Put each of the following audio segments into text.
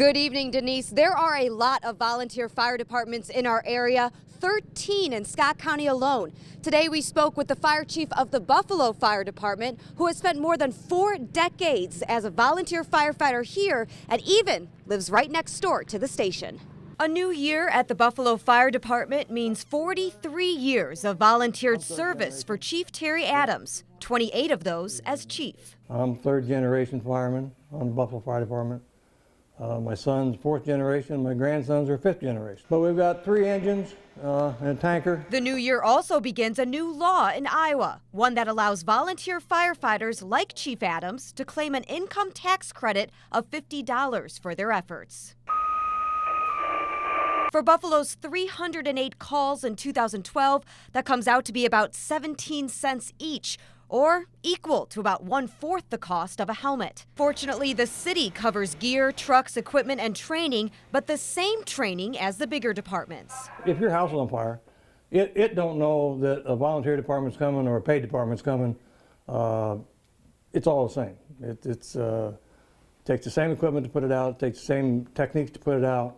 Good evening, Denise. There are a lot of volunteer fire departments in our area, 13 in Scott County alone. Today we spoke with the fire chief of the Buffalo Fire Department, who has spent more than 4 decades as a volunteer firefighter here and even lives right next door to the station. A new year at the Buffalo Fire Department means 43 years of volunteered service for Chief Terry Adams, 28 of those as chief. I'm third generation fireman on the Buffalo Fire Department. My son's fourth generation, my grandsons are fifth generation. But we've got 3 engines and a tanker. The new year also begins a new law in Iowa, one that allows volunteer firefighters like Chief Adams to claim an income tax credit of $50 for their efforts. For Buffalo's 308 calls in 2012, that comes out to be about 17 cents each, or equal to about 1/4 the cost of a helmet. Fortunately, the city covers gear, trucks, equipment, and training, but the same training as the bigger departments. If your house is on fire, it don't know that a volunteer department's coming or a paid department's coming. It's all the same. It takes the same equipment to put it out, it takes the same techniques to put it out.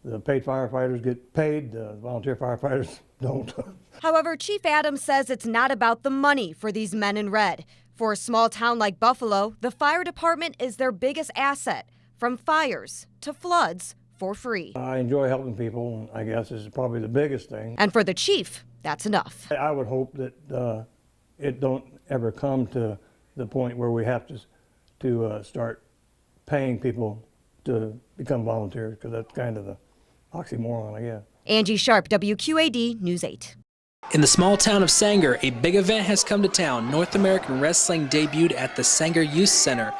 The paid firefighters get paid, the volunteer firefighters don't. However, Chief Adams says it's not about the money for these men in red. For a small town like Buffalo, the fire department is their biggest asset, from fires to floods, for free. I enjoy helping people, I guess is probably the biggest thing. And for the chief, that's enough. I would hope that it don't ever come to the point where we have to start paying people to become volunteers, because that's kind of the oxymoron, I guess. Angie Sharp, WQAD News 8. In the small town of Sanger, a big event has come to town. North American Wrestling debuted at the Sanger Youth Center,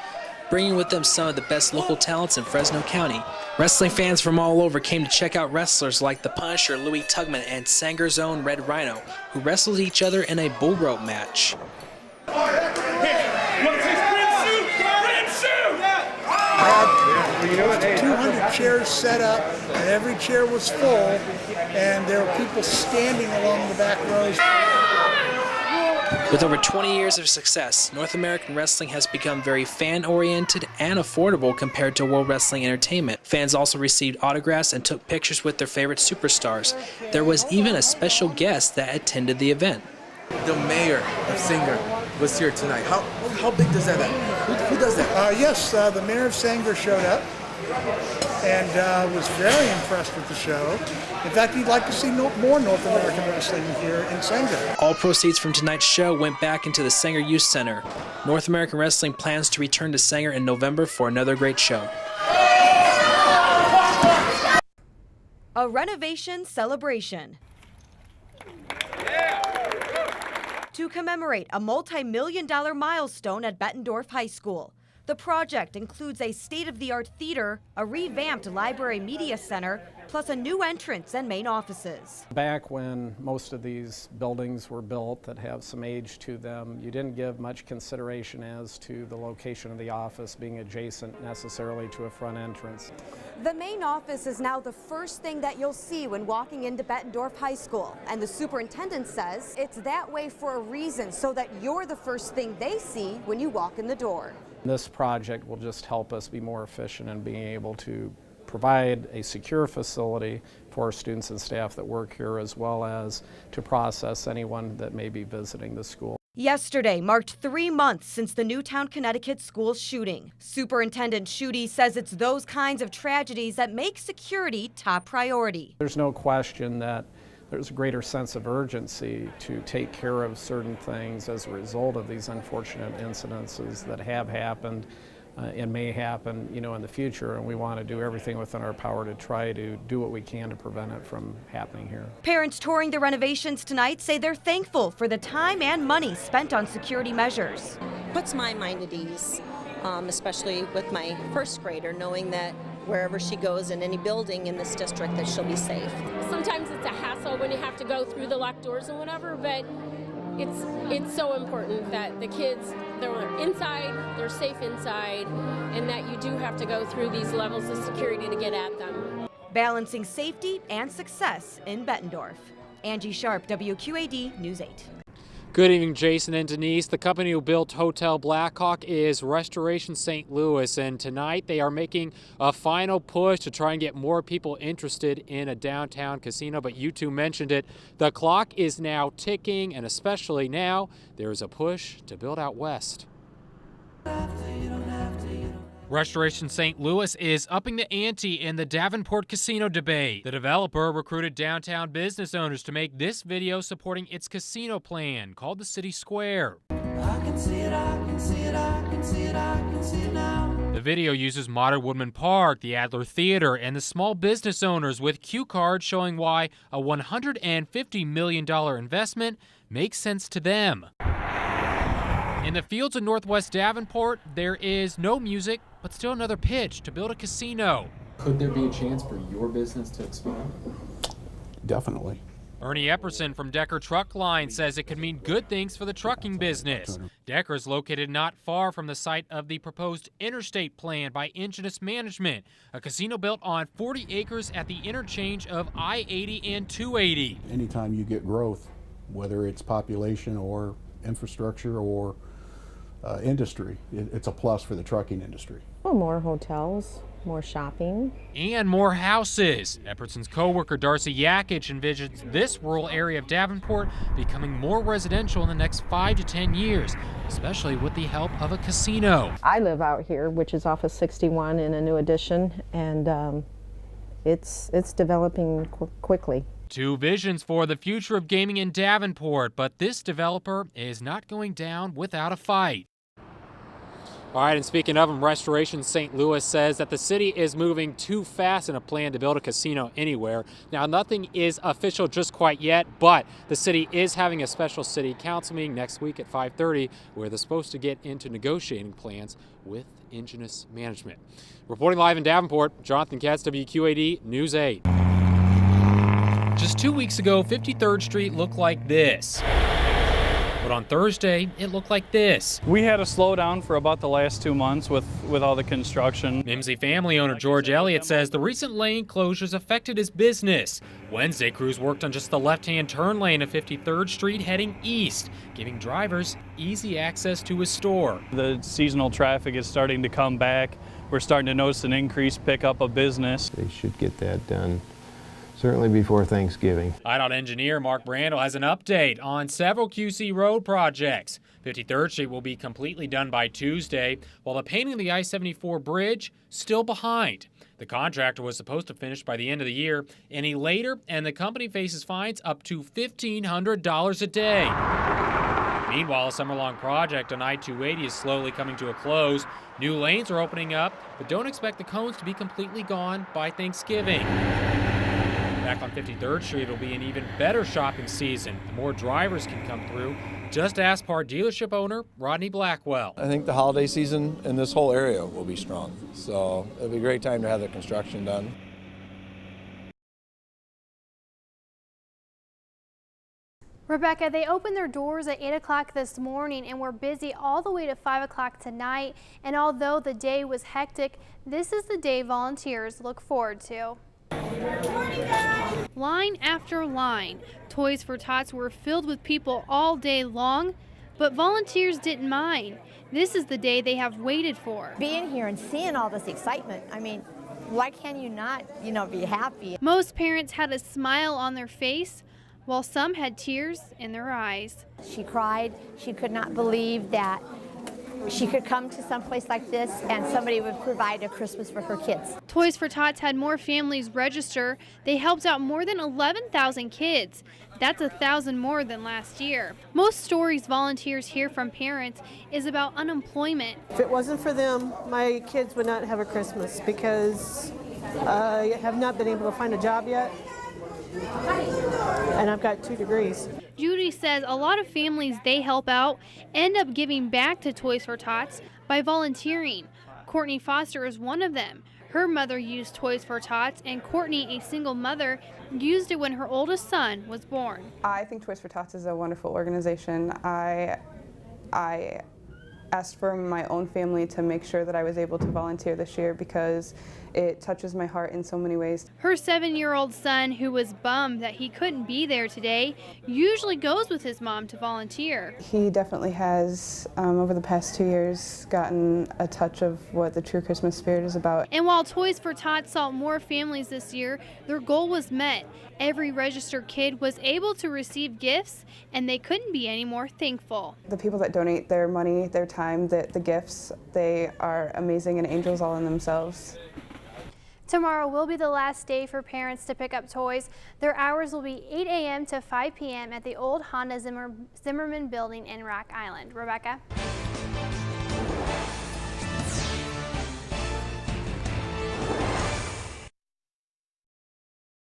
bringing with them some of the best local talents in Fresno County. Wrestling fans from all over came to check out wrestlers like the Punisher, Louis Tugman, and Sanger's own Red Rhino, who wrestled each other in a bull rope match. We had 200 chairs set up, and every chair was full, and there were people standing along the back rows. With over 20 years of success, North American Wrestling has become very fan-oriented and affordable compared to World Wrestling Entertainment. Fans also received autographs and took pictures with their favorite superstars. There was even a special guest that attended the event. The mayor of Sanger was here tonight. How big does that happen? Who does that? Yes, the mayor of Sanger showed up and was very impressed with the show. In fact, he'd like to see more North American wrestling here in Sanger. All proceeds from tonight's show went back into the Sanger Youth Center. North American Wrestling plans to return to Sanger in November for another great show. A renovation celebration. To commemorate a multi-million-dollar milestone at Bettendorf High School. The project includes a state-of-the-art theater, a revamped library media center, plus a new entrance and main offices. Back when most of these buildings were built that have some age to them, you didn't give much consideration as to the location of the office being adjacent necessarily to a front entrance. The main office is now the first thing that you'll see when walking into Bettendorf High School. And the superintendent says it's that way for a reason, so that you're the first thing they see when you walk in the door. This project will just help us be more efficient in being able to provide a secure facility for students and staff that work here, as well as to process anyone that may be visiting the school. Yesterday marked 3 months since the Newtown, Connecticut school shooting. Superintendent Schutte says it's those kinds of tragedies that make security top priority. There's no question that there's a greater sense of urgency to take care of certain things as a result of these unfortunate incidences that have happened and may happen, in the future, and we want to do everything within our power to try to do what we can to prevent it from happening here. Parents touring the renovations tonight say they're thankful for the time and money spent on security measures. Puts my mind at ease, especially with my first grader, knowing that wherever she goes in any building in this district that she'll be safe. Sometimes it's a hassle when you have to go through the locked doors and whatever, but it's so important that the kids, they're inside, they're safe inside, and that you do have to go through these levels of security to get at them. Balancing safety and success in Bettendorf. Angie Sharp, WQAD News 8. Good evening, Jason and Denise. The company who built Hotel Blackhawk is Restoration St. Louis, and tonight they are making a final push to try and get more people interested in a downtown casino. But you two mentioned it. The clock is now ticking, and especially now, there is a push to build out west. Restoration St. Louis is upping the ante in the Davenport casino debate. The developer recruited downtown business owners to make this video supporting its casino plan called the City Square. The video uses modern Woodman Park, the Adler Theater, and the small business owners with cue cards showing why a $150 million investment makes sense to them. In the fields of Northwest Davenport, there is no music, but still another pitch to build a casino. Could there be a chance for your business to expand? Definitely. Ernie Epperson from Decker Truck Line says it could mean good things for the trucking business. Decker is located not far from the site of the proposed interstate plan by Ingenious Management, a casino built on 40 acres at the interchange of I-80 and 280. Anytime you get growth, whether it's population or infrastructure or industry, it's a plus for the trucking industry. Well, more hotels, more shopping. And more houses. Epperson's co-worker Darcy Yakich envisions this rural area of Davenport becoming more residential in the next 5 to 10 years, especially with the help of a casino. I live out here, which is off of 61 in a new addition, and it's developing quickly. Two visions for the future of gaming in Davenport, but this developer is not going down without a fight. All right, and speaking of them, Restoration St. Louis says that the city is moving too fast in a plan to build a casino anywhere. Now, nothing is official just quite yet, but the city is having a special city council meeting next week at 5:30 where they're supposed to get into negotiating plans with Ingenious Management. Reporting live in Davenport, Jonathan Katz, WQAD News 8. Just 2 weeks ago, 53rd Street looked like this. But on Thursday, it looked like this. We had a slowdown for about the last 2 months with all the construction. Mimsy family owner George Elliott says the recent lane closures affected his business. Wednesday, crews worked on just the left-hand turn lane of 53rd Street heading east, giving drivers easy access to his store. The seasonal traffic is starting to come back. We're starting to notice an increased pickup of business. They should get that done certainly before Thanksgiving. IDOT engineer Mark Brandel has an update on several QC road projects. 53rd Street will be completely done by Tuesday, while the painting of the I-74 bridge still behind. The contractor was supposed to finish by the end of the year any later, and the company faces fines up to $1,500 a day. Meanwhile, a summer-long project on I-280 is slowly coming to a close. New lanes are opening up, but don't expect the cones to be completely gone by Thanksgiving. Back on 53rd Street, it'll be an even better shopping season. The more drivers can come through. Just ask Part dealership owner Rodney Blackwell. I think the holiday season in this whole area will be strong. So it'll be a great time to have the construction done. Rebecca, they opened their doors at 8 o'clock this morning and were busy all the way to 5 o'clock tonight. And although the day was hectic, this is the day volunteers look forward to. Line after line, Toys for Tots were filled with people all day long, but volunteers didn't mind. This is the day they have waited for. Being here and seeing all this excitement, I mean, why can you not, be happy? Most parents had a smile on their face, while some had tears in their eyes. She cried. She could not believe that she could come to some place like this and somebody would provide a Christmas for her kids. Toys for Tots had more families register. They helped out more than 11,000 kids. That's 1,000 more than last year. Most stories volunteers hear from parents is about unemployment. If it wasn't for them, my kids would not have a Christmas because I have not been able to find a job yet. And I've got 2 degrees. Judy says a lot of families they help out end up giving back to Toys for Tots by volunteering. Courtney Foster is one of them. Her mother used Toys for Tots, and Courtney, a single mother, used it when her oldest son was born. I think Toys for Tots is a wonderful organization. I asked for my own family to make sure that I was able to volunteer this year because it touches my heart in so many ways. Her 7-year-old son, who was bummed that he couldn't be there today, usually goes with his mom to volunteer. He definitely has, over the past 2 years, gotten a touch of what the true Christmas spirit is about. And while Toys for Tots saw more families this year, their goal was met. Every registered kid was able to receive gifts, and they couldn't be any more thankful. The people that donate their money, their time, the gifts, they are amazing and angels all in themselves. Tomorrow will be the last day for parents to pick up toys. Their hours will be 8 a.m. to 5 p.m. at the old Honda Zimmerman building in Rock Island. Rebecca?